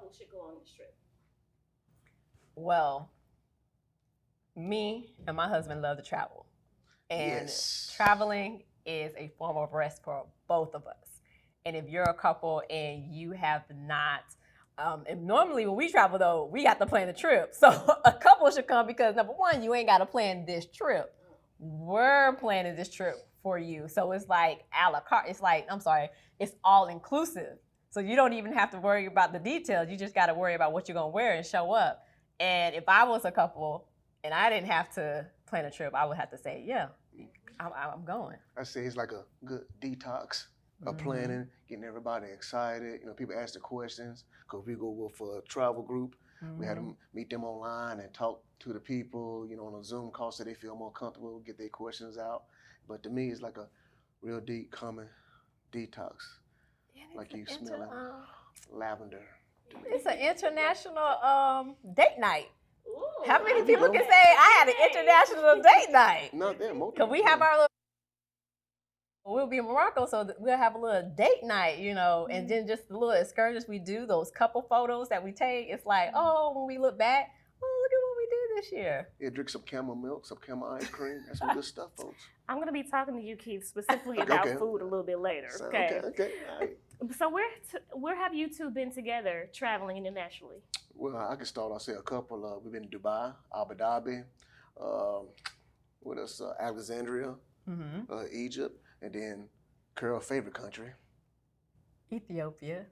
couple should go on this trip? Well, me and my husband love to travel. And Yes. traveling is a form of rest for both of us. And if you're a couple and you have not, and normally when we travel though, we got to plan the trip. So a couple should come because number one, you ain't got to plan this trip. We're planning this trip for you. So it's like a la carte. It's all inclusive. So you don't even have to worry about the details. You just got to worry about what you're going to wear and show up. And if I was a couple and I didn't have to plan a trip, I would have to say, yeah, I'm going. I say it's like a good detox of planning, getting everybody excited. You know, people ask the questions because we go with a travel group. We had to meet them online and talk to the people, you know, on a Zoom call so they feel more comfortable, get their questions out. But to me, it's like a real deep, common detox. Like you smelling lavender. It's an international date night. Ooh, How many people can say I had an international date night? Not that most. Because we have our little, we'll be in Morocco, so we'll have a little date night, you know, and then just the little excursions we do, those couple photos that we take. It's like, oh, when we look back, oh, look at what we did this year. Yeah, drink some camel milk, some camel ice cream. That's some good stuff, folks. I'm going to be talking to you, Keith, specifically about food a little bit later. Okay. All right. So where have you two been together traveling internationally? Well, I can start. I'll say a couple. We've been to Dubai, Abu Dhabi, what else? Alexandria, Egypt, and then Carol's favorite country, Ethiopia.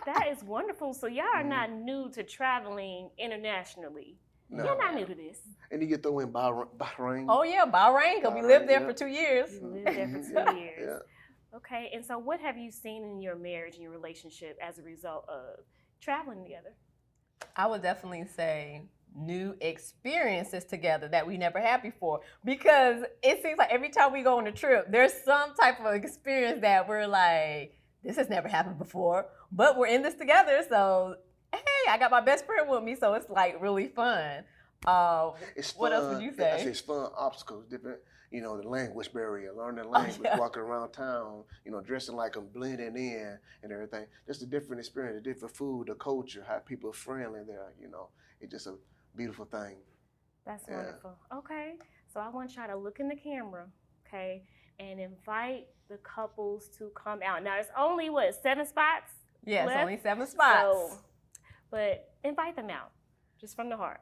That is wonderful. So y'all are not new to traveling internationally. No. You're not new to this. And you get throw in Bahrain. Oh yeah, Bahrain, because we lived there for 2 years. You lived there for 2 years. Yeah. Okay, and so what have you seen in your marriage and your relationship as a result of traveling together? I would definitely say new experiences together that we never had before, because it seems like every time we go on a trip, there's some type of experience that we're like, this has never happened before, but we're in this together. So, hey, I got my best friend with me, so it's like really fun. It's fun. What else would you say? I say it's fun, obstacles, different, you know, the language barrier, learning the language, walking around town, you know, dressing like them, blending in and everything. Just a different experience, a different food, the culture, how people are friendly there, you know. It's just a beautiful thing. That's wonderful. Okay, so I want y'all to look in the camera, okay, and invite the couples to come out. Now, it's only, 7 spots? Yes, left? only 7 spots. So, but invite them out, just from the heart.